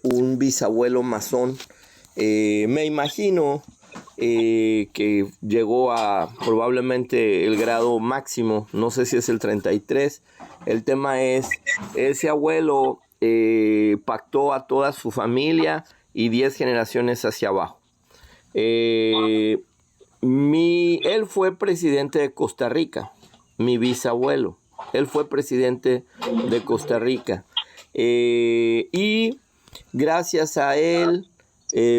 un bisabuelo masón. Me imagino que llegó a probablemente el grado máximo, no sé si es el 33. El tema es, ese abuelo pactó a toda su familia y 10 generaciones hacia abajo. Él fue presidente de Costa Rica, mi bisabuelo. Él fue presidente de Costa Rica. Y gracias a él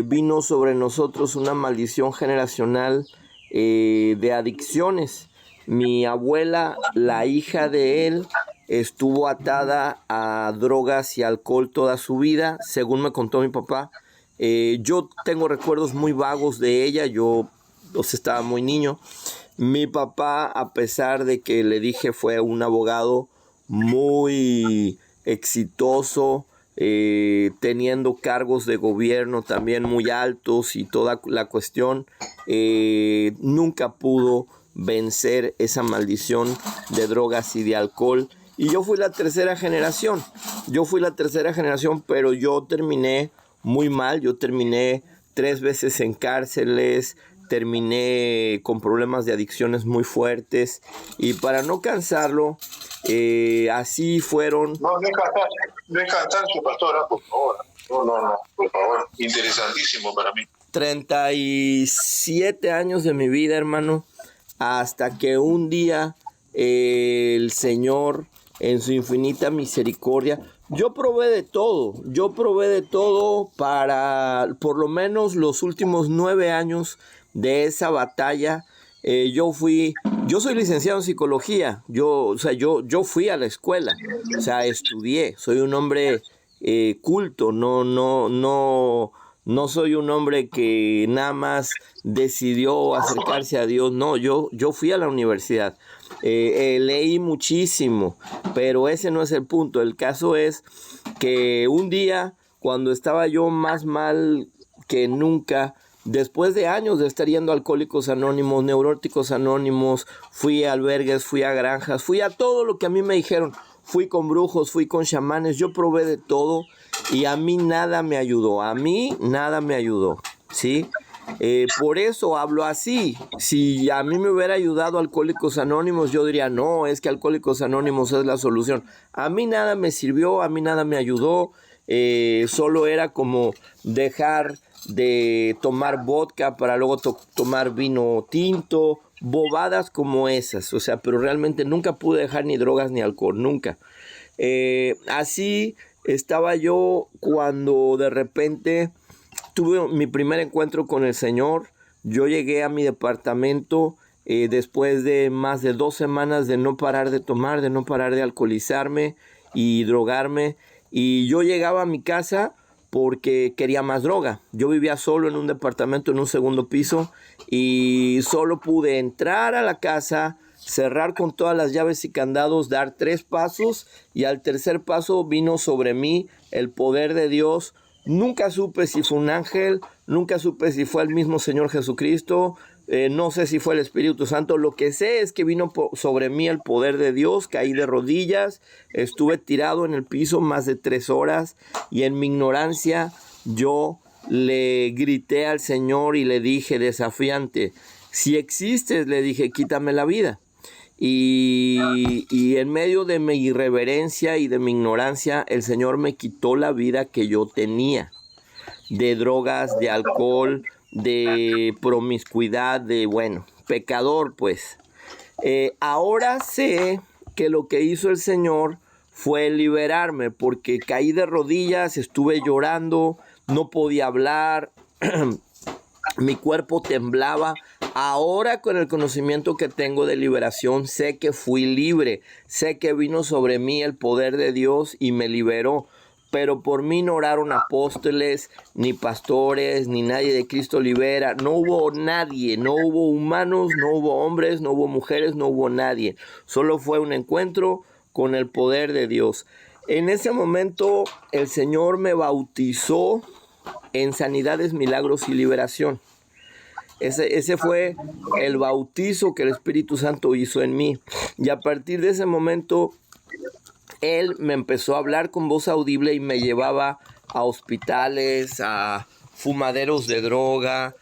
vino sobre nosotros una maldición generacional de adicciones. Mi abuela, la hija de él, estuvo atada a drogas y alcohol toda su vida, según me contó mi papá. Yo tengo recuerdos muy vagos de ella, yo estaba muy niño. Mi papá, a pesar de que le dije fue un abogado muy exitoso, teniendo cargos de gobierno también muy altos y toda la cuestión, nunca pudo vencer esa maldición de drogas y de alcohol. Y yo fui la tercera generación, pero yo terminé muy mal. Yo terminé 3 veces en cárceles, terminé con problemas de adicciones muy fuertes, y para no cansarlo, así fueron. No es cansancio, pastora, por favor. No, por favor. Interesantísimo para mí. 37 años de mi vida, hermano, hasta que un día el Señor, en su infinita misericordia, yo probé de todo para por lo menos los últimos 9 años de esa batalla. Yo soy licenciado en psicología, yo fui a la escuela, estudié, soy un hombre culto, no soy un hombre que nada más decidió acercarse a Dios. No, yo fui a la universidad, leí muchísimo, pero ese no es el punto. El caso es que un día, cuando estaba yo más mal que nunca, después de años de estar yendo a Alcohólicos Anónimos, Neuróticos Anónimos, fui a albergues, fui a granjas, fui a todo lo que a mí me dijeron. Fui con brujos, fui con chamanes, yo probé de todo y a mí nada me ayudó, ¿sí? Por eso hablo así. Si a mí me hubiera ayudado Alcohólicos Anónimos, yo diría, no, es que Alcohólicos Anónimos es la solución. A mí nada me sirvió, a mí nada me ayudó, solo era como dejar de tomar vodka para luego tomar vino tinto, bobadas como esas, pero realmente nunca pude dejar ni drogas ni alcohol, nunca. Así estaba yo cuando de repente tuve mi primer encuentro con el Señor. Yo llegué a mi departamento después de más de 2 semanas de no parar de tomar, de no parar de alcoholizarme y drogarme, y yo llegaba a mi casa porque quería más droga. Yo vivía solo en un departamento en un 2º piso y solo pude entrar a la casa, cerrar con todas las llaves y candados, dar 3 pasos, y al tercer paso vino sobre mí el poder de Dios. Nunca supe si fue un ángel, nunca supe si fue el mismo Señor Jesucristo, no sé si fue el Espíritu Santo. Lo que sé es que vino sobre mí el poder de Dios. Caí de rodillas, estuve tirado en el piso más de 3 horas, y en mi ignorancia yo le grité al Señor y le dije desafiante: si existes, le dije, quítame la vida. Y en medio de mi irreverencia y de mi ignorancia, el Señor me quitó la vida que yo tenía, de drogas, de alcohol, de promiscuidad, pecador pues. Ahora sé que lo que hizo el Señor fue liberarme, porque caí de rodillas, estuve llorando, no podía hablar, mi cuerpo temblaba. Ahora, con el conocimiento que tengo de liberación, sé que fui libre, sé que vino sobre mí el poder de Dios y me liberó. Pero por mí no oraron apóstoles, ni pastores, ni nadie de Cristo Libera. No hubo nadie, no hubo humanos, no hubo hombres, no hubo mujeres, no hubo nadie. Solo fue un encuentro con el poder de Dios. En ese momento el Señor me bautizó en sanidades, milagros y liberación. Ese fue el bautizo que el Espíritu Santo hizo en mí. Y a partir de ese momento, Él me empezó a hablar con voz audible y me llevaba a hospitales, a fumaderos de droga,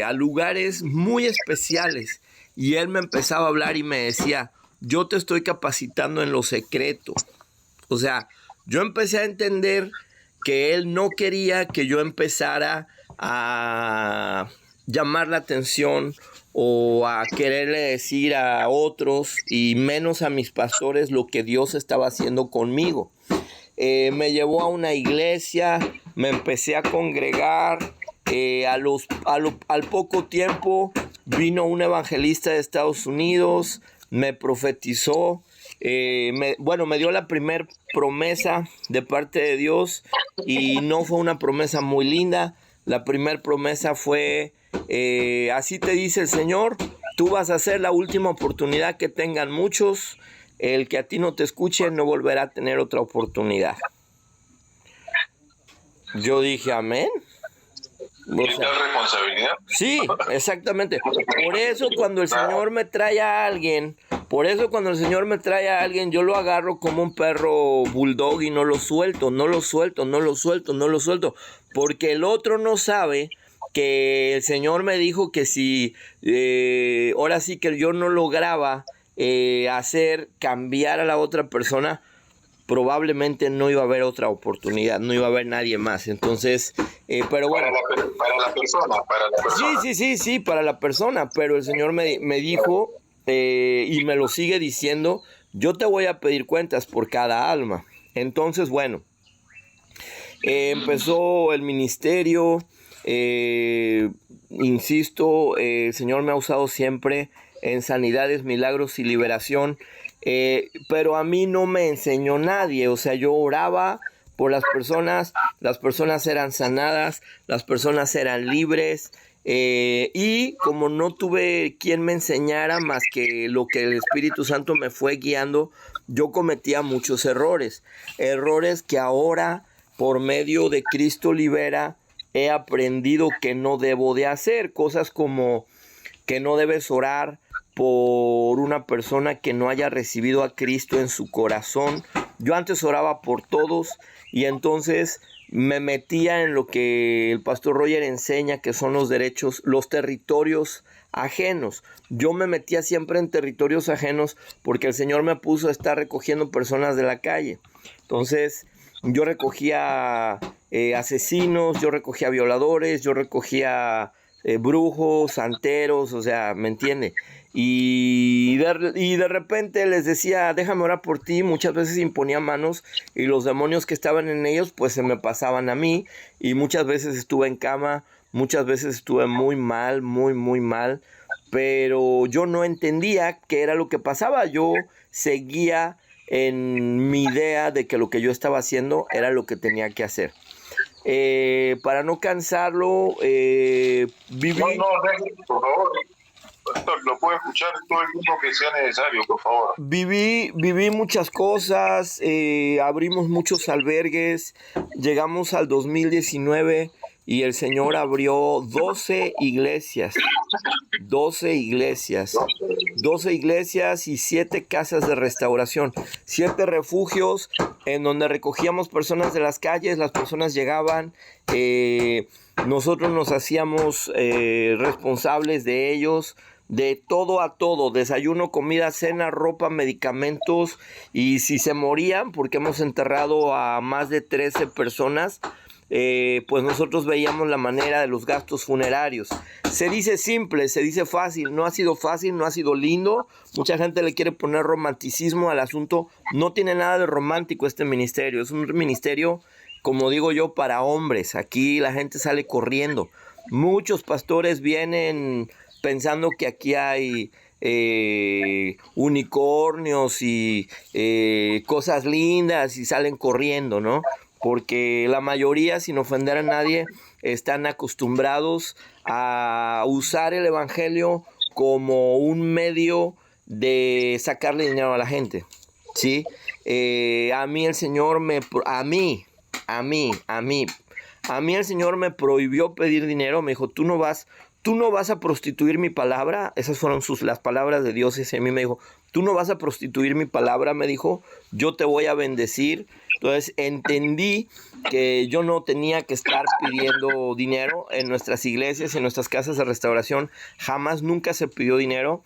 a lugares muy especiales. Y él me empezaba a hablar y me decía, yo te estoy capacitando en lo secreto. O sea, yo empecé a entender que él no quería que yo empezara a llamar la atención o a quererle decir a otros y menos a mis pastores lo que Dios estaba haciendo conmigo. Me llevó a una iglesia, me empecé a congregar, al poco tiempo vino un evangelista de Estados Unidos, me profetizó, me dio la primer promesa de parte de Dios y no fue una promesa muy linda. La primer promesa fue, así te dice el Señor, tú vas a ser la última oportunidad que tengan muchos, el que a ti no te escuche no volverá a tener otra oportunidad. Yo dije, amén. ¿Tienes responsabilidad? Sí, exactamente. Por eso cuando el Señor me trae a alguien, yo lo agarro como un perro bulldog y no lo suelto, porque el otro no sabe que el Señor me dijo que si ahora sí que yo no lograba hacer cambiar a la otra persona, probablemente no iba a haber otra oportunidad, no iba a haber nadie más. Entonces, pero bueno. Para la persona. Sí, para la persona. Pero el Señor me dijo, y me lo sigue diciendo, yo te voy a pedir cuentas por cada alma. Entonces, bueno, empezó el ministerio, insisto, el Señor me ha usado siempre en sanidades, milagros y liberación. Pero a mí no me enseñó nadie, o sea, yo oraba por las personas eran sanadas, las personas eran libres, y como no tuve quien me enseñara más que lo que el Espíritu Santo me fue guiando, yo cometía muchos errores que ahora por medio de Cristo Libera he aprendido que no debo de hacer, cosas como que no debes orar por una persona que no haya recibido a Cristo en su corazón. Yo antes oraba por todos y entonces me metía en lo que el pastor Roger enseña, que son los territorios ajenos. Yo me metía siempre en territorios ajenos porque el Señor me puso a estar recogiendo personas de la calle. Entonces yo recogía asesinos, yo recogía violadores, yo recogía brujos, santeros, o sea, ¿me entiende? Y de repente les decía, déjame orar por ti. Muchas veces imponía manos y los demonios que estaban en ellos pues se me pasaban a mí. Y muchas veces estuve en cama, muchas veces estuve muy mal, muy mal. Pero yo no entendía qué era lo que pasaba. Yo seguía en mi idea de que lo que yo estaba haciendo era lo que tenía que hacer. Para no cansarlo, viví... No, por favor. Lo puedo escuchar todo el tiempo que sea necesario, por favor. Viví muchas cosas, abrimos muchos albergues, llegamos al 2019 y el Señor abrió 12 iglesias y 7 casas de restauración, 7 refugios en donde recogíamos personas de las calles, las personas llegaban, nosotros nos hacíamos responsables de ellos, de todo a todo, desayuno, comida, cena, ropa, medicamentos, y si se morían, porque hemos enterrado a más de 13 personas, pues nosotros veíamos la manera de los gastos funerarios. Se dice simple, se dice fácil, no ha sido fácil, no ha sido lindo, mucha gente le quiere poner romanticismo al asunto, no tiene nada de romántico este ministerio, es un ministerio, como digo yo, para hombres. Aquí la gente sale corriendo, muchos pastores vienen pensando que aquí hay unicornios y cosas lindas y salen corriendo, ¿no? Porque la mayoría, sin ofender a nadie, están acostumbrados a usar el evangelio como un medio de sacarle dinero a la gente, ¿sí? A mí el Señor a mí el Señor me prohibió pedir dinero, me dijo, tú no vas a prostituir mi palabra. Esas fueron las palabras de Dios, y a mí me dijo, tú no vas a prostituir mi palabra, me dijo, yo te voy a bendecir. Entonces entendí que yo no tenía que estar pidiendo dinero en nuestras iglesias, en nuestras casas de restauración. Jamás, nunca se pidió dinero.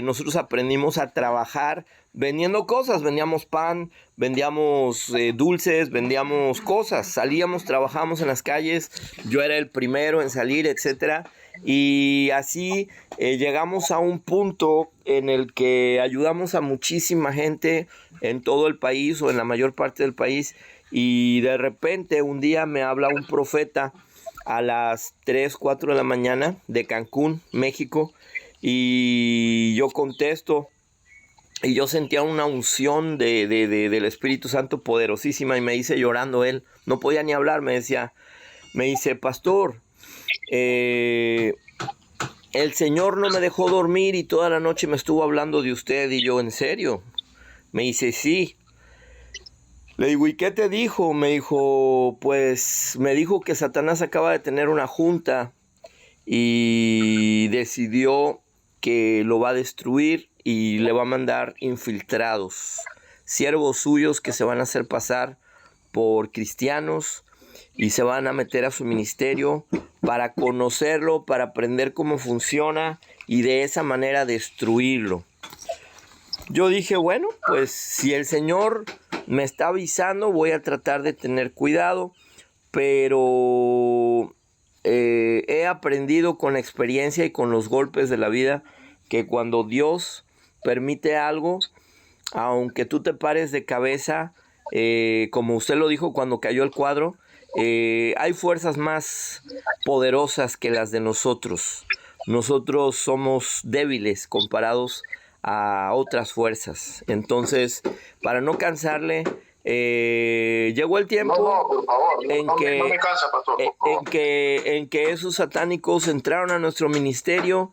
Nosotros aprendimos a trabajar vendiendo cosas. Vendíamos pan, vendíamos dulces, vendíamos cosas. Salíamos, trabajábamos en las calles. Yo era el primero en salir, etcétera. Y así llegamos a un punto en el que ayudamos a muchísima gente en todo el país o en la mayor parte del país. Y de repente un día me habla un profeta a las 3, 4 de la mañana de Cancún, México, y yo contesto. Y yo sentía una unción del Espíritu Santo poderosísima, y me dice llorando él, no podía ni hablar, me dice, pastor, el Señor no me dejó dormir y toda la noche me estuvo hablando de usted. Y yo, ¿en serio? Me dice, sí. Le digo, ¿y qué te dijo? Me dijo, pues me dijo que Satanás acaba de tener una junta y decidió que lo va a destruir y le va a mandar infiltrados, siervos suyos que se van a hacer pasar por cristianos y se van a meter a su ministerio para conocerlo, para aprender cómo funciona y de esa manera destruirlo. Yo dije, bueno, pues si el Señor me está avisando, voy a tratar de tener cuidado, pero he aprendido con la experiencia y con los golpes de la vida que cuando Dios permite algo, aunque tú te pares de cabeza, como usted lo dijo cuando cayó el cuadro, hay fuerzas más poderosas que las de nosotros. Nosotros somos débiles comparados a otras fuerzas. Entonces, para no cansarle, llegó el tiempo por favor, en no que me cansa, pastor, por favor. en que esos satánicos entraron a nuestro ministerio,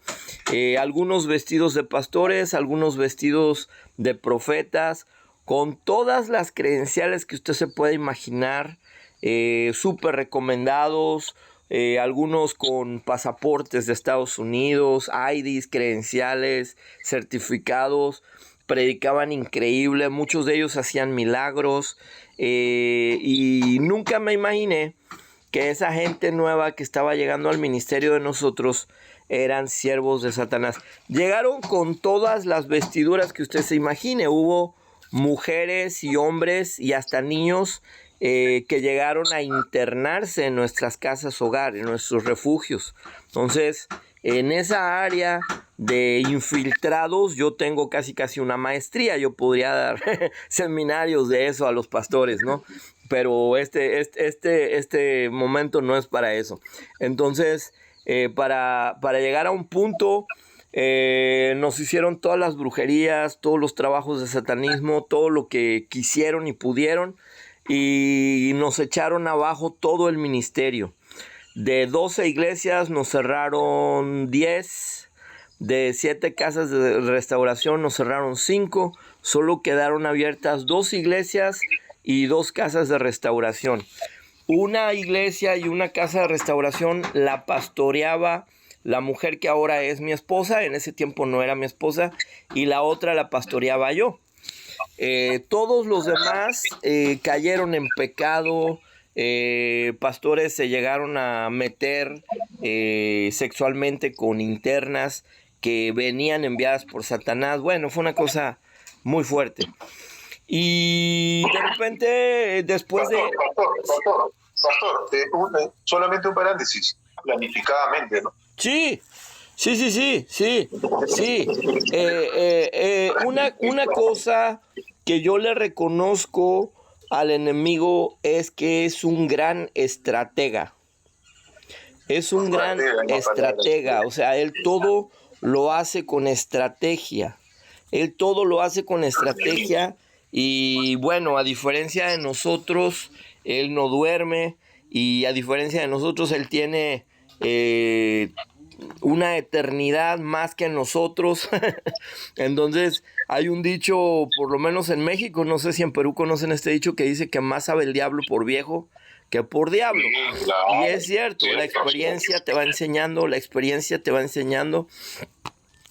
algunos vestidos de pastores, algunos vestidos de profetas, con todas las credenciales que usted se puede imaginar, súper recomendados, algunos con pasaportes de Estados Unidos, IDs, credenciales, certificados, predicaban increíble, muchos de ellos hacían milagros, y nunca me imaginé que esa gente nueva que estaba llegando al ministerio de nosotros eran siervos de Satanás. Llegaron con todas las vestiduras que usted se imagine. Hubo mujeres y hombres y hasta niños que llegaron a internarse en nuestras casas hogar, en nuestros refugios. Entonces, en esa área de infiltrados yo tengo casi una maestría. Yo podría dar seminarios de eso a los pastores, ¿no? Pero este momento no es para eso. Entonces, para llegar a un punto, nos hicieron todas las brujerías, todos los trabajos de satanismo, todo lo que quisieron y pudieron, y nos echaron abajo todo el ministerio. De 12 iglesias nos cerraron 10, de 7 casas de restauración nos cerraron 5, solo quedaron abiertas 2 iglesias y 2 casas de restauración. Una iglesia y una casa de restauración la pastoreaba la mujer que ahora es mi esposa, en ese tiempo no era mi esposa, y la otra la pastoreaba yo. Todos los demás cayeron en pecado. Pastores se llegaron a meter sexualmente con internas que venían enviadas por Satanás. Bueno, fue una cosa muy fuerte. Y de repente, después Pastor, solamente un paréntesis, planificadamente, ¿no? Sí. Una cosa que yo le reconozco al enemigo es que es un gran estratega. Es un gran estratega. O sea, él todo lo hace con estrategia. Él todo lo hace con estrategia. Y bueno, a diferencia de nosotros, él no duerme. Y a diferencia de nosotros, él tiene una eternidad más que nosotros. Entonces hay un dicho, por lo menos en México, no sé si en Perú conocen este dicho, que dice que más sabe el diablo por viejo que por diablo. Y es cierto, la experiencia te va enseñando,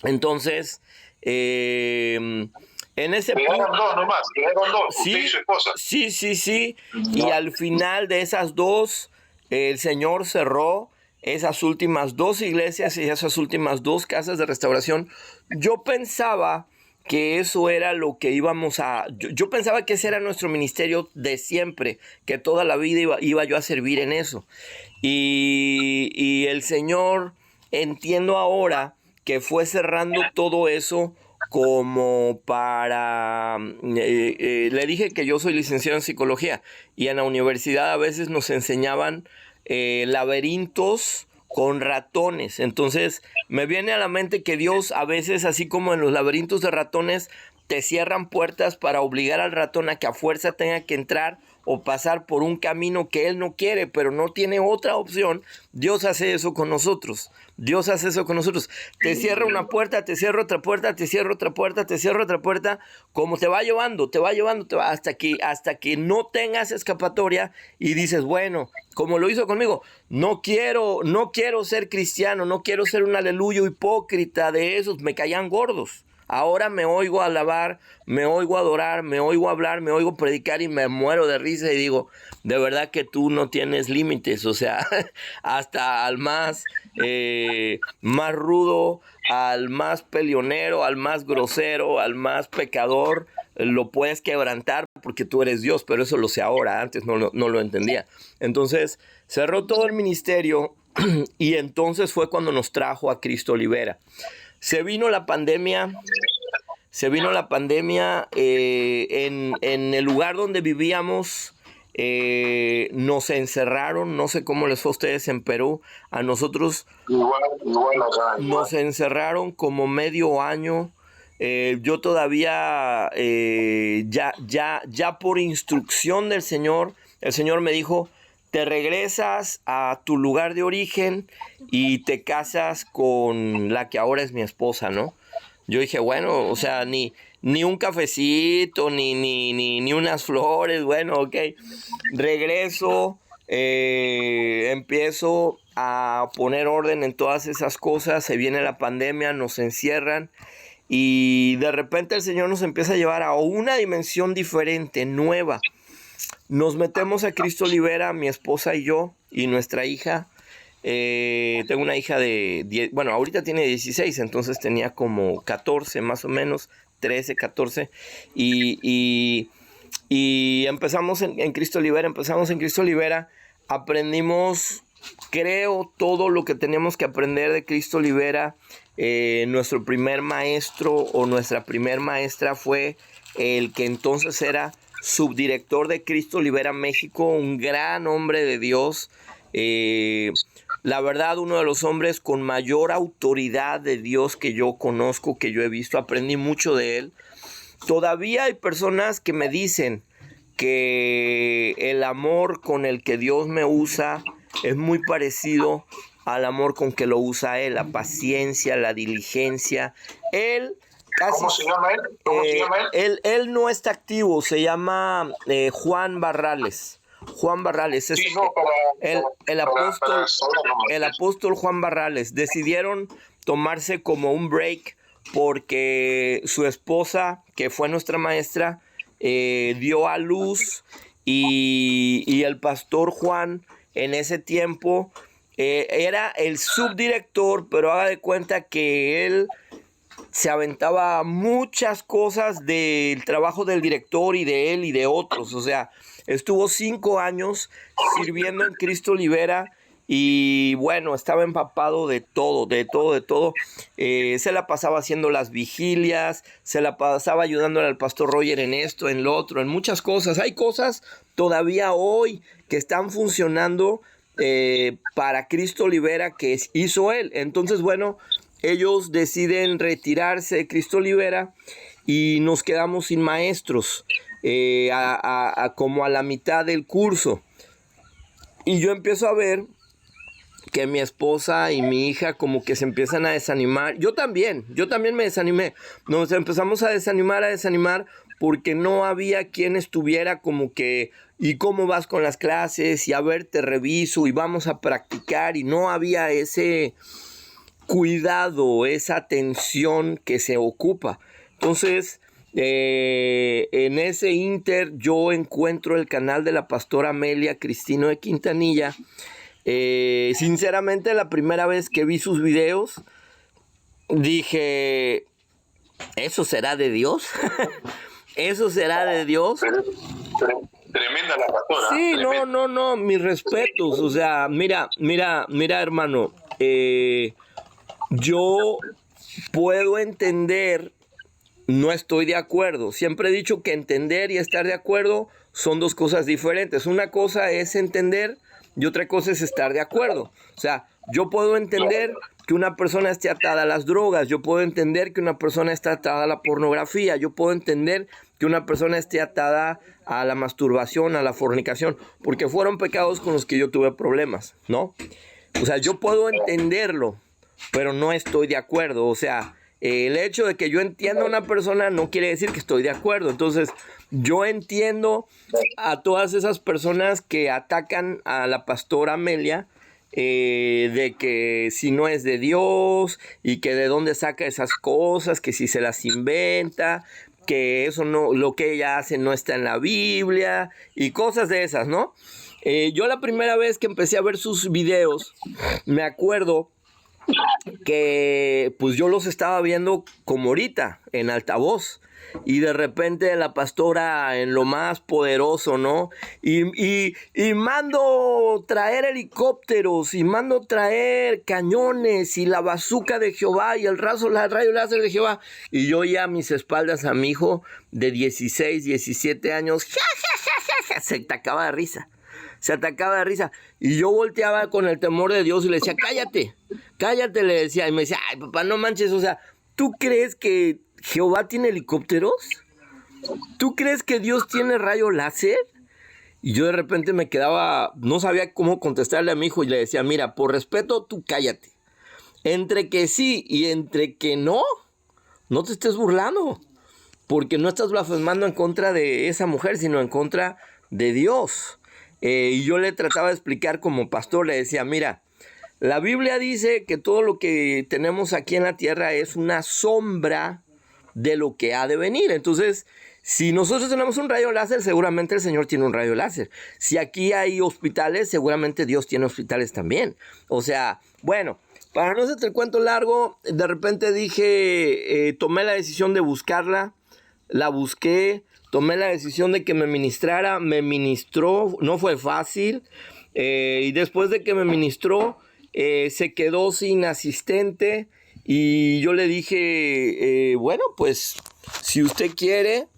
Entonces En ese Quedaron dos nomás, quedaron dos, sí, usted y su esposa. sí. Y al final de esas dos, el Señor cerró esas últimas dos iglesias y esas últimas dos casas de restauración. Yo pensaba que eso era lo que íbamos a... Yo pensaba que ese era nuestro ministerio de siempre, que toda la vida iba yo a servir en eso. Y el Señor, entiendo ahora que fue cerrando todo eso como para... le dije que yo soy licenciado en psicología y en la universidad a veces nos enseñaban laberintos con ratones. Entonces me viene a la mente que Dios a veces, así como en los laberintos de ratones, te cierran puertas para obligar al ratón a que a fuerza tenga que entrar o pasar por un camino que él no quiere, pero no tiene otra opción. Dios hace eso con nosotros. Dios hace eso con nosotros. Te cierra una puerta, te cierra otra puerta, te cierra otra puerta, te cierra otra puerta, como te va llevando, hasta que no tengas escapatoria y dices, bueno, como lo hizo conmigo, no quiero ser cristiano, no quiero ser un aleluyo hipócrita de esos, me caían gordos. Ahora me oigo alabar, me oigo adorar, me oigo hablar, me oigo predicar y me muero de risa y digo, de verdad que tú no tienes límites, o sea, hasta al más rudo, al más peleonero, al más grosero, al más pecador, lo puedes quebrantar porque tú eres Dios, pero eso lo sé ahora, antes no lo entendía. Entonces, cerró todo el ministerio y entonces fue cuando nos trajo a Cristo Libera. Se vino la pandemia en el lugar donde vivíamos, nos encerraron, no sé cómo les fue a ustedes en Perú, a nosotros Igual acá, igual. nos encerraron como medio año. Yo todavía, ya por instrucción del Señor, el Señor me dijo, te regresas a tu lugar de origen y te casas con la que ahora es mi esposa, ¿no? Yo dije, bueno, o sea, ni un cafecito, ni unas flores, bueno, ok. Regreso, empiezo a poner orden en todas esas cosas, se viene la pandemia, nos encierran y de repente el Señor nos empieza a llevar a una dimensión diferente, nueva. Nos metemos a Cristo Libera, mi esposa y yo, y nuestra hija. Tengo una hija de 10, bueno, ahorita tiene 16, entonces tenía como 14 más o menos, 13, 14. Y empezamos en Cristo Libera, aprendimos, creo, todo lo que teníamos que aprender de Cristo Libera. Nuestro primer maestro o nuestra primer maestra fue el que entonces era subdirector de Cristo Libera México, un gran hombre de Dios, la verdad, uno de los hombres con mayor autoridad de Dios que yo conozco, que yo he visto. Aprendí mucho de él. Todavía hay personas que me dicen que el amor con el que Dios me usa es muy parecido al amor con que lo usa él, la paciencia, la diligencia. Él casi... ¿Cómo se llama él? Él no está activo, se llama Juan Barrales. Juan Barrales es el apóstol Juan Barrales. Decidieron tomarse como un break porque su esposa, que fue nuestra maestra, dio a luz y el pastor Juan en ese tiempo era el subdirector, pero haga de cuenta que él se aventaba muchas cosas del trabajo del director y de él y de otros. O sea, estuvo 5 años sirviendo en Cristo Libera y bueno, estaba empapado de todo. Se la pasaba haciendo las vigilias, se la pasaba ayudándole al pastor Roger en esto, en lo otro, en muchas cosas. Hay cosas todavía hoy que están funcionando para Cristo Libera que hizo él. Entonces, bueno, ellos deciden retirarse de Cristo Libera y nos quedamos sin maestros como a la mitad del curso. Y yo empiezo a ver que mi esposa y mi hija como que se empiezan a desanimar. Yo también me desanimé. Nos empezamos a desanimar porque no había quien estuviera como que, ¿y cómo vas con las clases? Y a ver, te reviso y vamos a practicar. Y no había ese cuidado, esa atención que se ocupa. Entonces, en ese inter yo encuentro el canal de la pastora Amelia Cristino de Quintanilla. Sinceramente, la primera vez que vi sus videos, dije, ¿eso será de Dios? ¿Eso será de Dios? Tremenda la pastora. Sí, tremenda. no, mis respetos. O sea, mira, hermano, yo puedo entender, no estoy de acuerdo. Siempre he dicho que entender y estar de acuerdo son dos cosas diferentes. Una cosa es entender y otra cosa es estar de acuerdo. O sea, yo puedo entender que una persona esté atada a las drogas, yo puedo entender que una persona esté atada a la pornografía, yo puedo entender que una persona esté atada a la masturbación, a la fornicación, porque fueron pecados con los que yo tuve problemas, ¿no? O sea, yo puedo entenderlo, pero no estoy de acuerdo. O sea, el hecho de que yo entienda a una persona no quiere decir que estoy de acuerdo. Entonces, yo entiendo a todas esas personas que atacan a la pastora Amelia, de que si no es de Dios y que de dónde saca esas cosas, que si se las inventa, que eso no, lo que ella hace no está en la Biblia y cosas de esas, ¿no? Yo la primera vez que empecé a ver sus videos, me acuerdo que pues yo los estaba viendo como ahorita, en altavoz. Y de repente la pastora en lo más poderoso, ¿no? Y mando traer helicópteros, y mando traer cañones, y la bazooka de Jehová, y el rayo láser de Jehová. Y yo ya a mis espaldas a mi hijo de 16, 17 años, se atacaba de risa. Se atacaba de risa. Y yo volteaba con el temor de Dios y le decía, cállate, le decía. Y me decía, ay, papá, no manches, o sea, ¿tú crees que Jehová tiene helicópteros? ¿Tú crees que Dios tiene rayo láser? Y yo de repente me quedaba, no sabía cómo contestarle a mi hijo y le decía, mira, por respeto, tú cállate. Entre que sí y entre que no te estés burlando. Porque no estás blasfemando en contra de esa mujer, sino en contra de Dios. Y yo le trataba de explicar como pastor, le decía, mira, la Biblia dice que todo lo que tenemos aquí en la tierra es una sombra de lo que ha de venir. Entonces, si nosotros tenemos un rayo láser, seguramente el Señor tiene un rayo láser. Si aquí hay hospitales, seguramente Dios tiene hospitales también. O sea, bueno, para no hacerte el cuento largo, de repente dije, tomé la decisión de buscarla, la busqué, tomé la decisión de que me ministrara, me ministró, no fue fácil, y después de que me ministró, se quedó sin asistente, y yo le dije, bueno, pues, si usted quiere,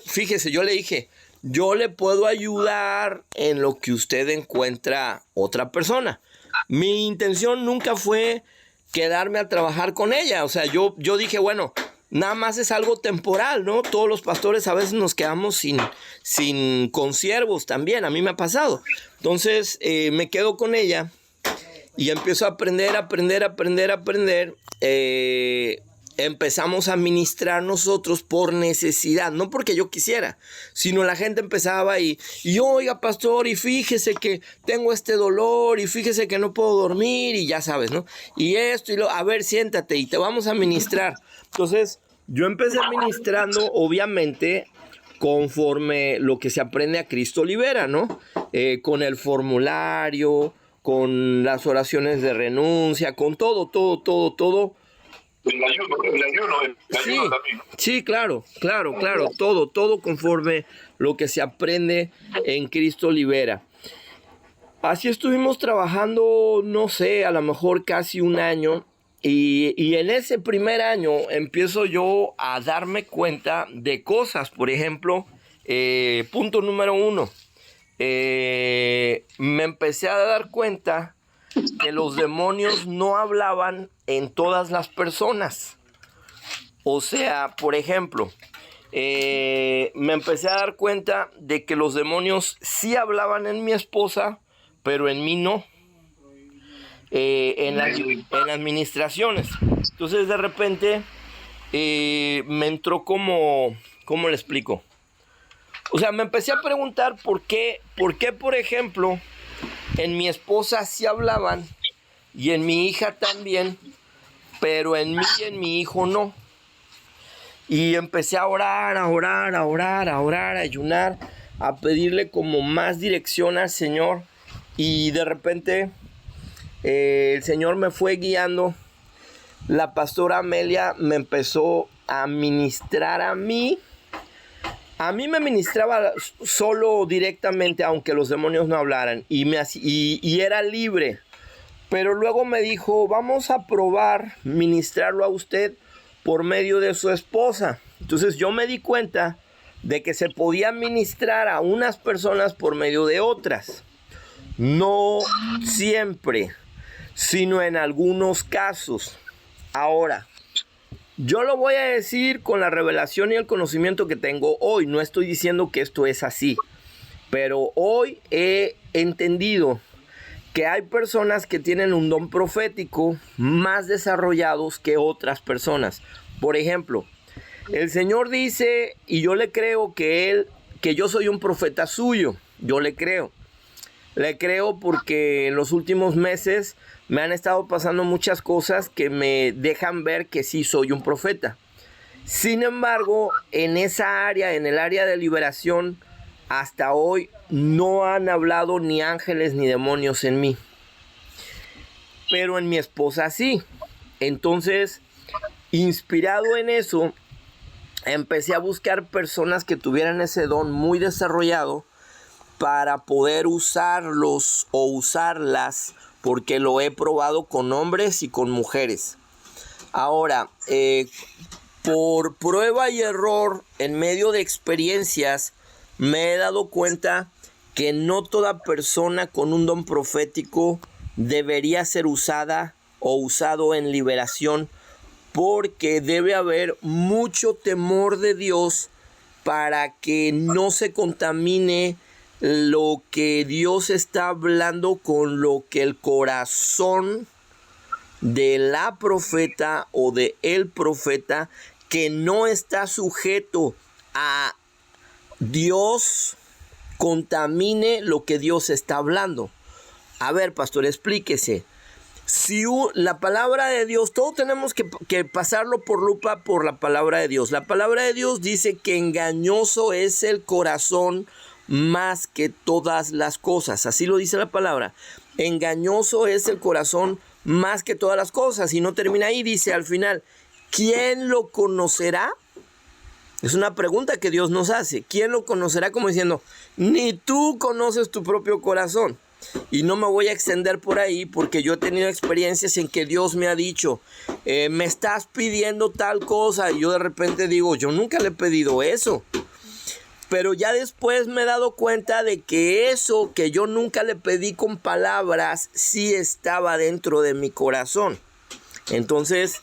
fíjese, yo le dije, yo le puedo ayudar en lo que usted encuentra otra persona. Mi intención nunca fue quedarme a trabajar con ella, o sea, yo dije, bueno, nada más es algo temporal, ¿no? Todos los pastores a veces nos quedamos sin consiervos también, a mí me ha pasado. Entonces me quedo con ella y empiezo a aprender. Empezamos a ministrar nosotros por necesidad, no porque yo quisiera, sino la gente empezaba y oiga, pastor, y fíjese que tengo este dolor, y fíjese que no puedo dormir, y ya sabes, ¿no? Y esto, a ver, siéntate y te vamos a ministrar. Entonces, yo empecé ministrando, obviamente, conforme lo que se aprende a Cristo Libera, ¿no? Con el formulario, con las oraciones de renuncia, con todo. El ayuno Sí, también. sí, claro, todo conforme lo que se aprende en Cristo Libera. Así estuvimos trabajando, no sé, a lo mejor casi un año, y en ese primer año empiezo yo a darme cuenta de cosas. Por ejemplo, punto número 1, me empecé a dar cuenta que los demonios no hablaban en todas las personas. O sea, por ejemplo, me empecé a dar cuenta de que los demonios sí hablaban en mi esposa, pero en mí no. En las ministraciones. Entonces de repente me entró como, ¿cómo le explico? O sea, me empecé a preguntar por qué, por ejemplo, en mi esposa sí hablaban y en mi hija también, pero en mí y en mi hijo no. Y empecé a orar, a ayunar, a pedirle como más dirección al Señor. Y de repente el Señor me fue guiando. La pastora Amelia me empezó a ministrar a mí. A mí me ministraba solo directamente, aunque los demonios no hablaran. Y era libre. Pero luego me dijo, vamos a probar ministrarlo a usted por medio de su esposa. Entonces yo me di cuenta de que se podía ministrar a unas personas por medio de otras. No siempre, sino en algunos casos. Ahora, yo lo voy a decir con la revelación y el conocimiento que tengo hoy. No estoy diciendo que esto es así, pero hoy he entendido que hay personas que tienen un don profético más desarrollados que otras personas. Por ejemplo, el Señor dice, y yo le creo que yo soy un profeta suyo. Yo le creo. Le creo porque en los últimos meses me han estado pasando muchas cosas que me dejan ver que sí soy un profeta. Sin embargo, en esa área, en el área de liberación, hasta hoy no han hablado ni ángeles ni demonios en mí. Pero en mi esposa sí. Entonces, inspirado en eso, empecé a buscar personas que tuvieran ese don muy desarrollado para poder usarlos o usarlas, porque lo he probado con hombres y con mujeres. Ahora, por prueba y error, en medio de experiencias, me he dado cuenta que no toda persona con un don profético debería ser usada o usado en liberación, porque debe haber mucho temor de Dios para que no se contamine lo que Dios está hablando con lo que el corazón de la profeta o de el profeta, que no está sujeto a Dios, contamine lo que Dios está hablando. A ver, pastor, explíquese. Si la palabra de Dios, todos tenemos que pasarlo por lupa por la palabra de Dios. La palabra de Dios dice que engañoso es el corazón más que todas las cosas. Así lo dice la palabra. Engañoso es el corazón más que todas las cosas. Y no termina ahí, dice al final, ¿quién lo conocerá? Es una pregunta que Dios nos hace. ¿Quién lo conocerá? Como diciendo, ni tú conoces tu propio corazón. Y no me voy a extender por ahí porque yo he tenido experiencias en que Dios me ha dicho, me estás pidiendo tal cosa. Y yo de repente digo, yo nunca le he pedido eso. Pero ya después me he dado cuenta de que eso que yo nunca le pedí con palabras sí estaba dentro de mi corazón. Entonces,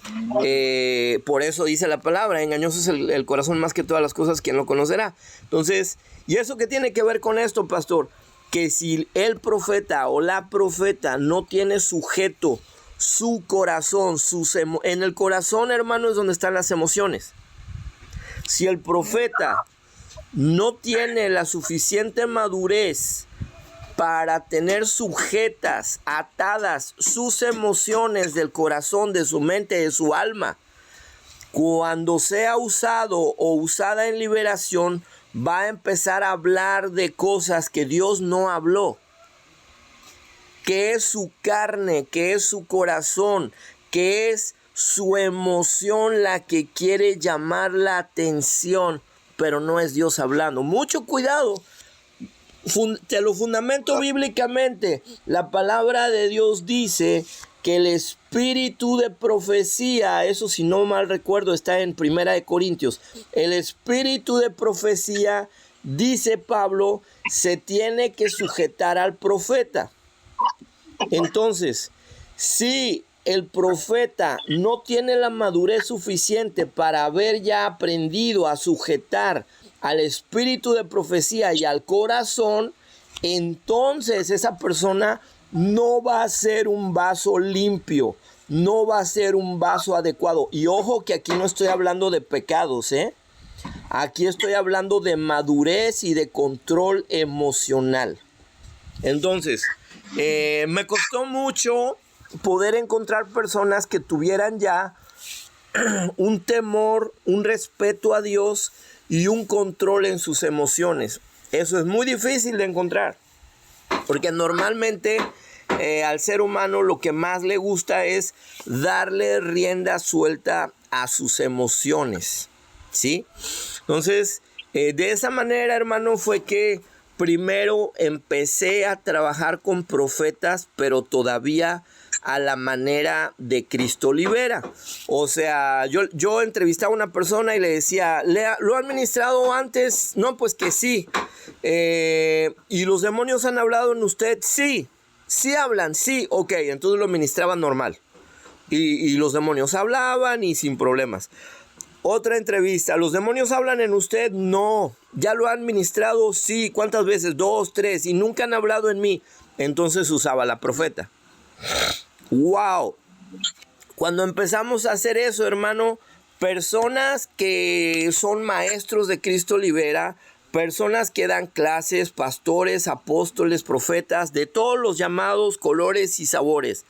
por eso dice la palabra, engañoso es el corazón más que todas las cosas, ¿quién lo conocerá? Entonces, ¿y eso qué tiene que ver con esto, pastor? Que si el profeta o la profeta no tiene sujeto su corazón, en el corazón, hermano, es donde están las emociones. Si el profeta no tiene la suficiente madurez para tener sujetas, atadas sus emociones del corazón, de su mente, de su alma, cuando sea usado o usada en liberación, va a empezar a hablar de cosas que Dios no habló, que es su carne, que es su corazón, que es su emoción la que quiere llamar la atención, pero no es Dios hablando. Mucho cuidado. Te lo fundamento bíblicamente. La palabra de Dios dice que el espíritu de profecía, eso si no mal recuerdo está en 1 Corintios, el espíritu de profecía, dice Pablo, se tiene que sujetar al profeta. Entonces, si el profeta no tiene la madurez suficiente para haber ya aprendido a sujetar al espíritu de profecía y al corazón, entonces esa persona no va a ser un vaso limpio, no va a ser un vaso adecuado. Y ojo que aquí no estoy hablando de pecados, Aquí estoy hablando de madurez y de control emocional. Entonces, me costó mucho poder encontrar personas que tuvieran ya un temor, un respeto a Dios y un control en sus emociones. Eso es muy difícil de encontrar, porque normalmente al ser humano lo que más le gusta es darle rienda suelta a sus emociones, ¿sí? Entonces, de esa manera, hermano, fue que primero empecé a trabajar con profetas, pero todavía a la manera de Cristo Libera. O sea, yo entrevistaba a una persona y le decía, ¿lo ha administrado antes? No, pues que sí. ¿Y los demonios han hablado en usted? Sí. Sí hablan, sí. Ok, entonces lo ministraban normal. Y los demonios hablaban y sin problemas. Otra entrevista, ¿los demonios hablan en usted? No. ¿Ya lo han ministrado? Sí. ¿Cuántas veces? 2, 3. Y nunca han hablado en mí. Entonces usaba la profeta. ¡Wow! Cuando empezamos a hacer eso, hermano, personas que son maestros de Cristo Libera, personas que dan clases, pastores, apóstoles, profetas, de todos los llamados, colores y sabores,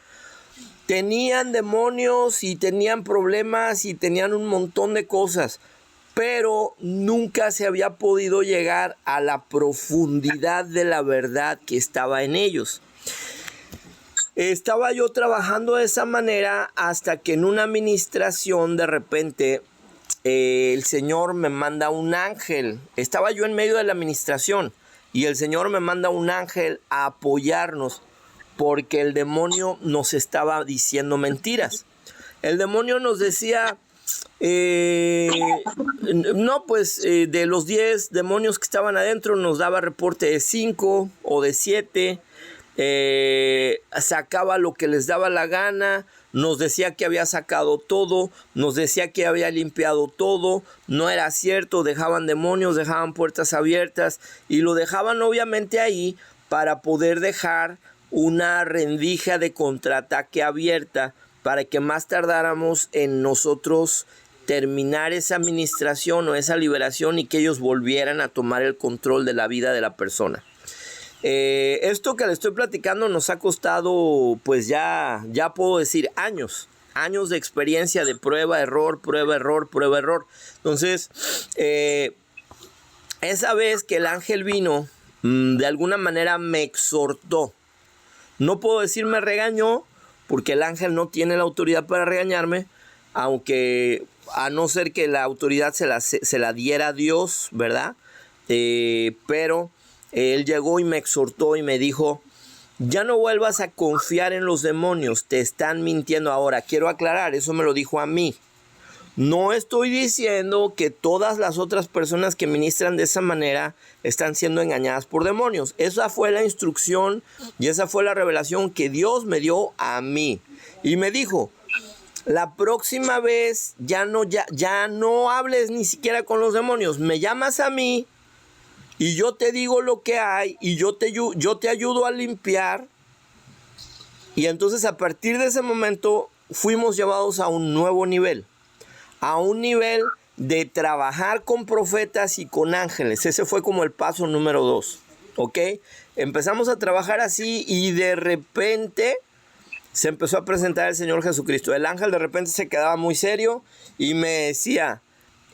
tenían demonios y tenían problemas y tenían un montón de cosas, pero nunca se había podido llegar a la profundidad de la verdad que estaba en ellos. Estaba yo trabajando de esa manera hasta que en una administración de repente el Señor me manda un ángel. Estaba yo en medio de la administración y el Señor me manda un ángel a apoyarnos porque el demonio nos estaba diciendo mentiras. El demonio nos decía, de los 10 demonios que estaban adentro nos daba reporte de 5 o de 7. Sacaba lo que les daba la gana, nos decía que había sacado todo, nos decía que había limpiado todo, no era cierto, dejaban demonios, dejaban puertas abiertas y lo dejaban obviamente ahí para poder dejar una rendija de contraataque abierta para que más tardáramos en nosotros terminar esa administración o esa liberación y que ellos volvieran a tomar el control de la vida de la persona. Esto que le estoy platicando nos ha costado, pues ya puedo decir años de experiencia de prueba, error. Entonces, esa vez que el ángel vino, de alguna manera me exhortó. No puedo decir me regañó, porque el ángel no tiene la autoridad para regañarme, aunque a no ser que la autoridad se la diera Dios, ¿verdad? Pero él llegó y me exhortó y me dijo, ya no vuelvas a confiar en los demonios, te están mintiendo. Ahora, quiero aclarar, eso me lo dijo a mí. No estoy diciendo que todas las otras personas que ministran de esa manera están siendo engañadas por demonios. Esa fue la instrucción y esa fue la revelación que Dios me dio a mí. Y me dijo, la próxima vez ya no hables ni siquiera con los demonios, me llamas a mí. Y yo te digo lo que hay y yo te ayudo a limpiar. Y entonces a partir de ese momento fuimos llevados a un nuevo nivel. A un nivel de trabajar con profetas y con ángeles. Ese fue como el paso número 2. ¿Ok? Empezamos a trabajar así y de repente se empezó a presentar el Señor Jesucristo. El ángel de repente se quedaba muy serio y me decía,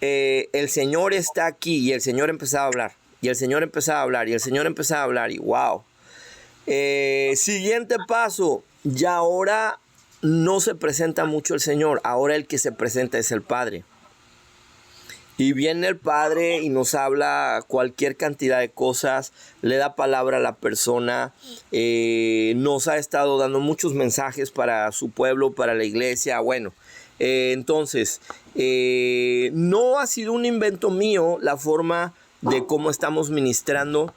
el Señor está aquí. Y el Señor empezaba a hablar. Y el Señor empezaba a hablar, y el Señor empezaba a hablar, y wow. Siguiente paso, ya ahora no se presenta mucho el Señor, ahora el que se presenta es el Padre. Y viene el Padre y nos habla cualquier cantidad de cosas, le da palabra a la persona, nos ha estado dando muchos mensajes para su pueblo, para la iglesia, bueno. Entonces, no ha sido un invento mío la forma de cómo estamos ministrando.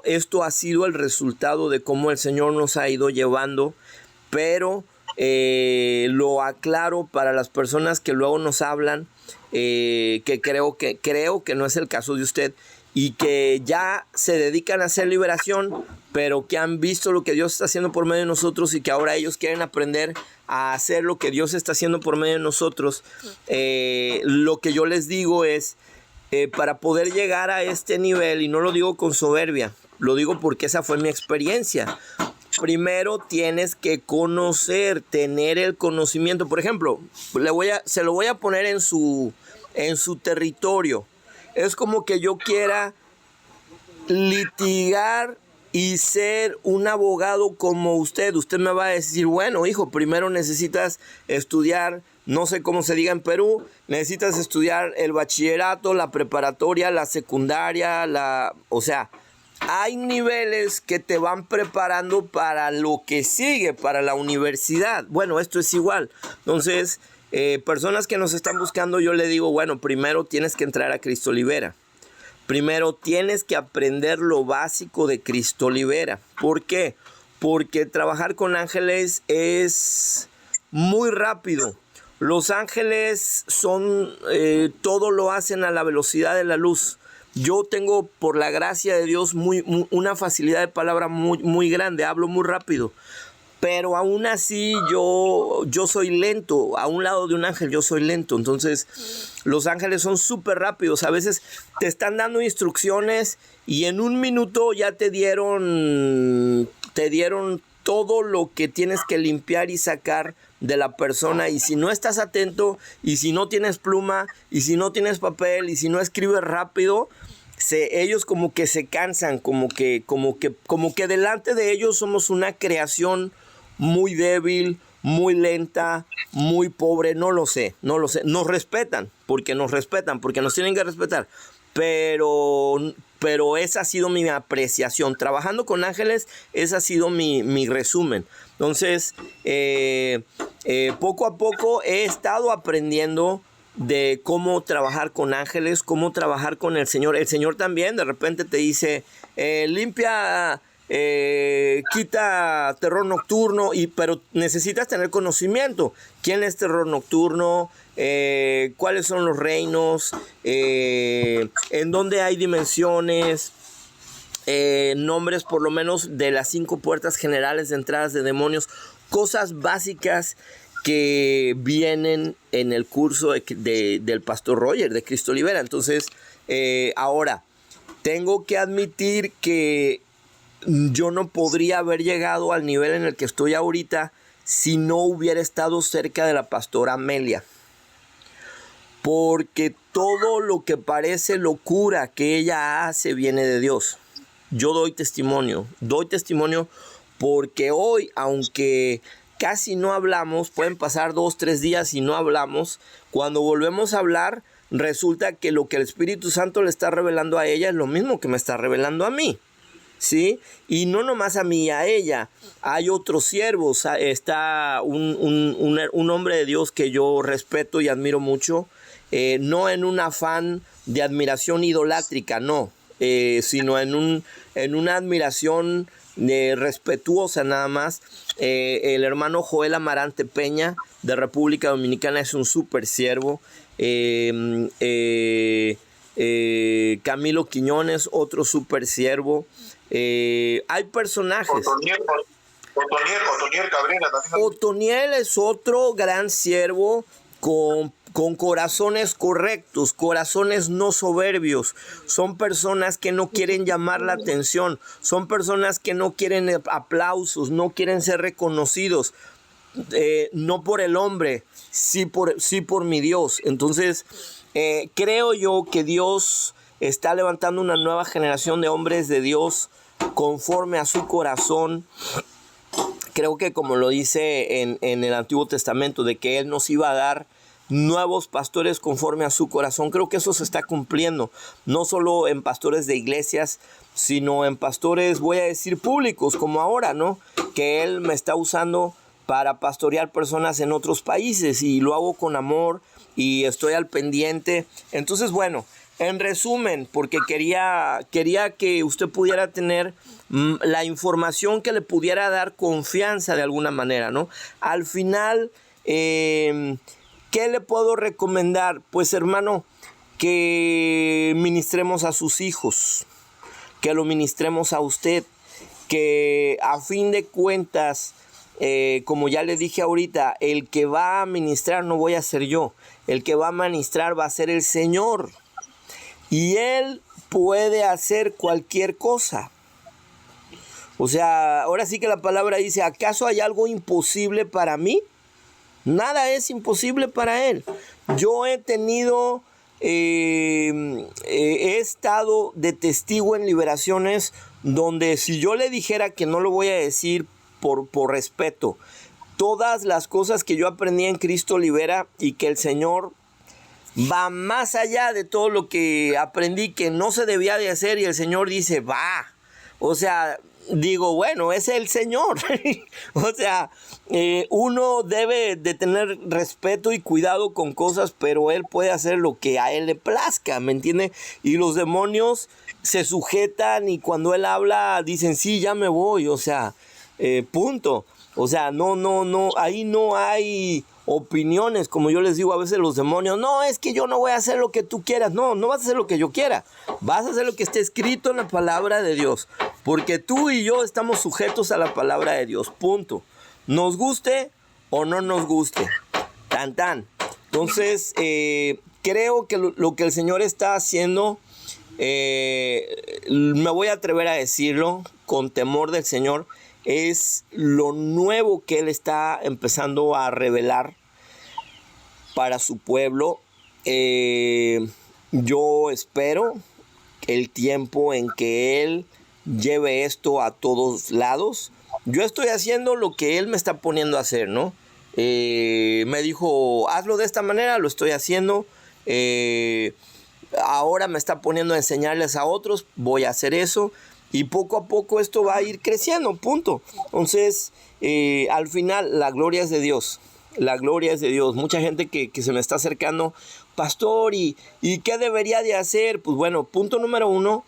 Esto ha sido el resultado de cómo el Señor nos ha ido llevando, pero lo aclaro para las personas que luego nos hablan, que creo que no es el caso de usted y que ya se dedican a hacer liberación, pero que han visto lo que Dios está haciendo por medio de nosotros y que ahora ellos quieren aprender a hacer lo que Dios está haciendo por medio de nosotros. Lo que yo les digo es, para poder llegar a este nivel, y no lo digo con soberbia, lo digo porque esa fue mi experiencia. primero tienes que conocer, tener el conocimiento. Por ejemplo, se lo voy a poner en su territorio. Es como que yo quiera litigar y ser un abogado como usted. Usted me va a decir, bueno, hijo, primero necesitas estudiar, no sé cómo se diga en Perú, necesitas estudiar el bachillerato, la preparatoria, la secundaria, o sea, hay niveles que te van preparando para lo que sigue, para la universidad. Bueno, esto es igual. Entonces, personas que nos están buscando, yo le digo, bueno, primero tienes que entrar a Cristo Libera. Primero tienes que aprender lo básico de Cristo Libera. ¿Por qué? Porque trabajar con ángeles es muy rápido. Los ángeles todo lo hacen a la velocidad de la luz. Yo tengo, por la gracia de Dios, una facilidad de palabra muy grande. Hablo muy rápido. Pero aún así yo soy lento. A un lado de un ángel yo soy lento. Entonces los ángeles son súper rápidos. A veces te están dando instrucciones y en un minuto ya te dieron todo lo que tienes que limpiar y sacar de la persona. Y si no estás atento, y si no tienes pluma, y si no tienes papel, y si no escribes rápido, ellos como que se cansan, como que delante de ellos somos una creación muy débil, muy lenta, muy pobre. No lo sé. Nos respetan, porque nos tienen que respetar. Pero esa ha sido mi apreciación. Trabajando con ángeles, ese ha sido mi resumen. Entonces, poco a poco he estado aprendiendo de cómo trabajar con ángeles, cómo trabajar con el Señor. El Señor también de repente te dice, limpia, quita terror nocturno, pero necesitas tener conocimiento. ¿Quién es terror nocturno? ¿Cuáles son los reinos? ¿En dónde hay dimensiones? Nombres por lo menos de las 5 puertas generales de entradas de demonios. Cosas básicas que vienen en el curso del Pastor Roger, de Cristo Libera. Entonces, ahora, tengo que admitir que yo no podría haber llegado al nivel en el que estoy ahorita si no hubiera estado cerca de la pastora Amelia. Porque todo lo que parece locura que ella hace viene de Dios. Yo doy testimonio porque hoy, aunque casi no hablamos, pueden pasar 2-3 días y no hablamos, cuando volvemos a hablar, resulta que lo que el Espíritu Santo le está revelando a ella es lo mismo que me está revelando a mí, ¿sí? Y no nomás a mí y a ella, hay otros siervos. Está un hombre de Dios que yo respeto y admiro mucho, no en un afán de admiración idolátrica, no, sino en una admiración respetuosa nada más. El hermano Joel Amarante Peña de República Dominicana es un súper siervo. Camilo Quiñones, otro súper siervo. Hay personajes. Otoniel Cabrera también. Otoniel es otro gran siervo con corazones correctos, corazones no soberbios. Son personas que no quieren llamar la atención, son personas que no quieren aplausos, no quieren ser reconocidos, no por el hombre, sí por mi Dios. Entonces, creo yo que Dios está levantando una nueva generación de hombres de Dios conforme a su corazón. Creo que como lo dice en el Antiguo Testamento, de que Él nos iba a dar nuevos pastores conforme a su corazón. Creo que eso se está cumpliendo, no solo en pastores de iglesias, sino en pastores, voy a decir, públicos, como ahora, ¿no? Que Él me está usando para pastorear personas en otros países, y lo hago con amor y estoy al pendiente. Entonces, bueno, en resumen, porque quería que usted pudiera tener la información que le pudiera dar confianza de alguna manera, ¿no? Al final, ¿qué le puedo recomendar? Pues, hermano, que ministremos a sus hijos, que lo ministremos a usted, que a fin de cuentas, como ya le dije ahorita, el que va a ministrar no voy a ser yo, el que va a ministrar va a ser el Señor, y Él puede hacer cualquier cosa. O sea, ahora sí que la palabra dice, ¿acaso hay algo imposible para mí? Nada es imposible para Él. Yo he tenido, he estado de testigo en liberaciones donde si yo le dijera, que no lo voy a decir por respeto, todas las cosas que yo aprendí en Cristo libera, y que el Señor va más allá de todo lo que aprendí que no se debía de hacer, y el Señor dice, va. O sea, digo, bueno, es el Señor. O sea, uno debe de tener respeto y cuidado con cosas, pero Él puede hacer lo que a Él le plazca, ¿me entiende? Y los demonios se sujetan, y cuando Él habla dicen, sí, ya me voy. O sea, punto. O sea, no, ahí no hay opiniones, como yo les digo a veces los demonios, no, es que yo no voy a hacer lo que tú quieras. No vas a hacer lo que yo quiera, vas a hacer lo que esté escrito en la palabra de Dios, porque tú y yo estamos sujetos a la palabra de Dios, punto. Nos guste o no nos guste, tan tan. Entonces, creo que lo que el Señor está haciendo, me voy a atrever a decirlo con temor del Señor, es lo nuevo que Él está empezando a revelar para su pueblo. Yo espero el tiempo en que Él lleve esto a todos lados. Yo estoy haciendo lo que Él me está poniendo a hacer, ¿no? Me dijo, hazlo de esta manera, lo estoy haciendo. Ahora me está poniendo a enseñarles a otros, voy a hacer eso. Y poco a poco esto va a ir creciendo, punto. Entonces, al final, la gloria es de Dios. La gloria es de Dios. Mucha gente que se me está acercando, pastor, ¿y qué debería de hacer? Pues bueno, punto número 1,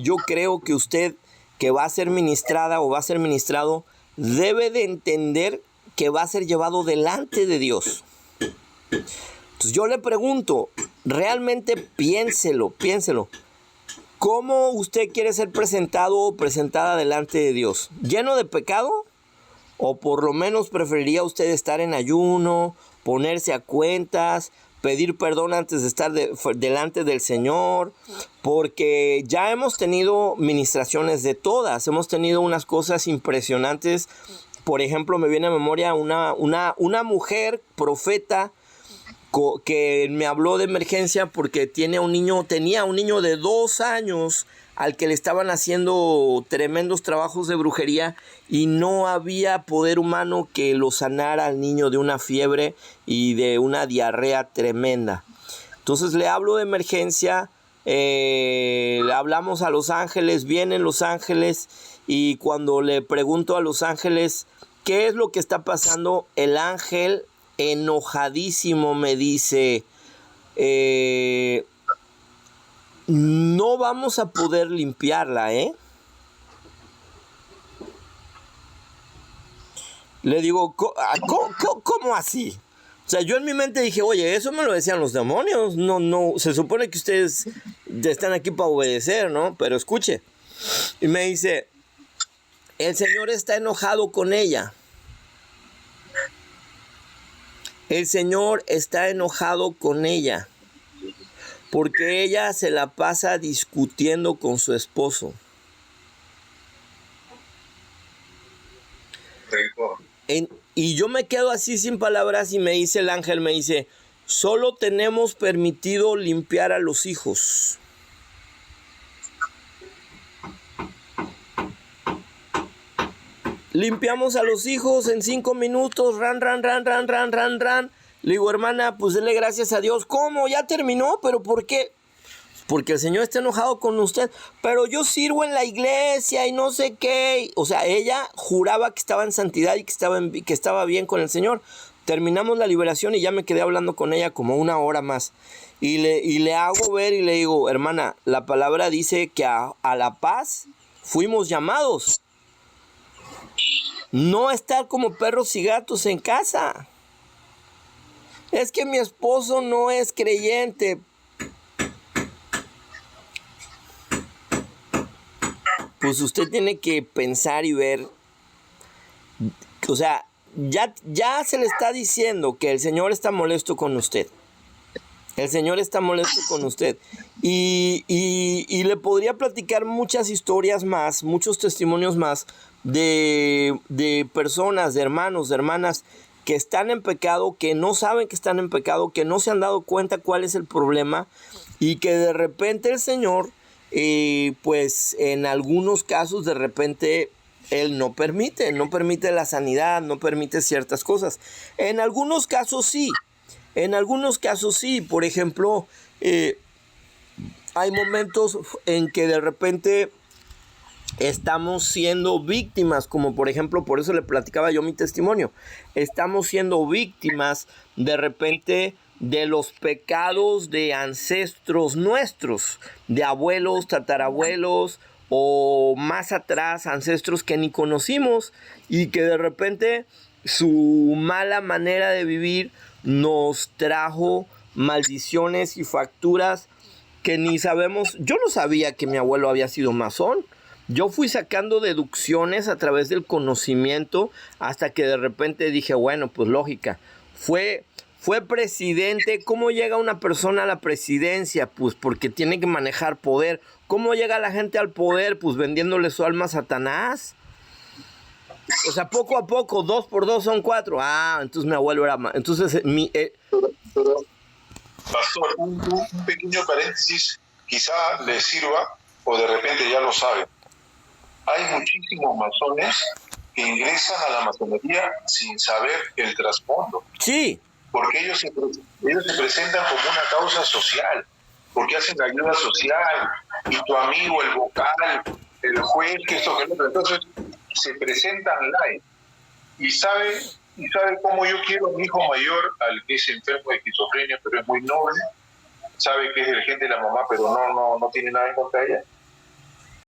yo creo que usted, que va a ser ministrada o va a ser ministrado, debe de entender que va a ser llevado delante de Dios. Entonces yo le pregunto, realmente piénselo. ¿Cómo usted quiere ser presentado o presentada delante de Dios? ¿Lleno de pecado? ¿O por lo menos preferiría usted estar en ayuno, ponerse a cuentas, pedir perdón antes de estar delante del Señor? Porque ya hemos tenido ministraciones de todas, hemos tenido unas cosas impresionantes. Por ejemplo, me viene a memoria una mujer profeta que me habló de emergencia porque tenía un niño de 2 años al que le estaban haciendo tremendos trabajos de brujería, y no había poder humano que lo sanara al niño de una fiebre y de una diarrea tremenda. Entonces le hablo de emergencia, le hablamos a los ángeles, vienen los ángeles, y cuando le pregunto a los ángeles qué es lo que está pasando, el ángel enojadísimo me dice, no vamos a poder limpiarla, Le digo, ¿cómo así? O sea, yo en mi mente dije, oye, eso me lo decían los demonios. No, se supone que ustedes están aquí para obedecer, ¿no? Pero escuche. Y me dice, el Señor está enojado con ella. El Señor está enojado con ella porque ella se la pasa discutiendo con su esposo. Y yo me quedo así sin palabras, y me dice el ángel, me dice, solo tenemos permitido limpiar a los hijos. Limpiamos a los hijos en 5 minutos, ran. Le digo, hermana, pues dele gracias a Dios. ¿Cómo? ¿Ya terminó? ¿Pero por qué? Porque el Señor está enojado con usted. Pero yo sirvo en la iglesia y no sé qué. O sea, ella juraba que estaba en santidad y que estaba bien con el Señor. Terminamos la liberación y ya me quedé hablando con ella como 1 hora más. Y le hago ver y le digo, hermana, la palabra dice que a la paz fuimos llamados. No estar como perros y gatos en casa. Es que mi esposo no es creyente. Pues usted tiene que pensar y ver. O sea, ya se le está diciendo que el Señor está molesto con usted. El Señor está molesto con usted. Y le podría platicar muchas historias más, muchos testimonios más de personas, de hermanos, de hermanas que están en pecado, que no saben que están en pecado, que no se han dado cuenta cuál es el problema y que de repente el Señor, pues en algunos casos de repente Él no permite la sanidad, no permite ciertas cosas. En algunos casos sí. Por ejemplo, hay momentos en que de repente estamos siendo víctimas, como por ejemplo, por eso le platicaba yo mi testimonio, estamos siendo víctimas de repente de los pecados de ancestros nuestros, de abuelos, tatarabuelos o más atrás, ancestros que ni conocimos y que de repente su mala manera de vivir nos trajo maldiciones y facturas que ni sabemos. Yo no sabía que mi abuelo había sido masón. Yo fui sacando deducciones a través del conocimiento hasta que de repente dije, bueno, pues lógica. Fue presidente. ¿Cómo llega una persona a la presidencia? Pues porque tiene que manejar poder. ¿Cómo llega la gente al poder? Pues vendiéndole su alma a Satanás. O sea, poco a poco, 2 por 2 son 4. Ah, entonces mi abuelo era... Entonces, Pastor, un pequeño paréntesis quizá le sirva o de repente ya lo sabe. Hay muchísimos masones que ingresan a la masonería sin saber el trasfondo. Sí. Porque ellos se presentan como una causa social, porque hacen ayuda social, y tu amigo, el vocal, el juez, que esto, que lo otro. Entonces, se presentan live. Y sabe cómo yo quiero a mi hijo mayor, al que es enfermo de esquizofrenia, pero es muy noble, sabe que es el gen de la mamá, pero no tiene nada en contra de ella.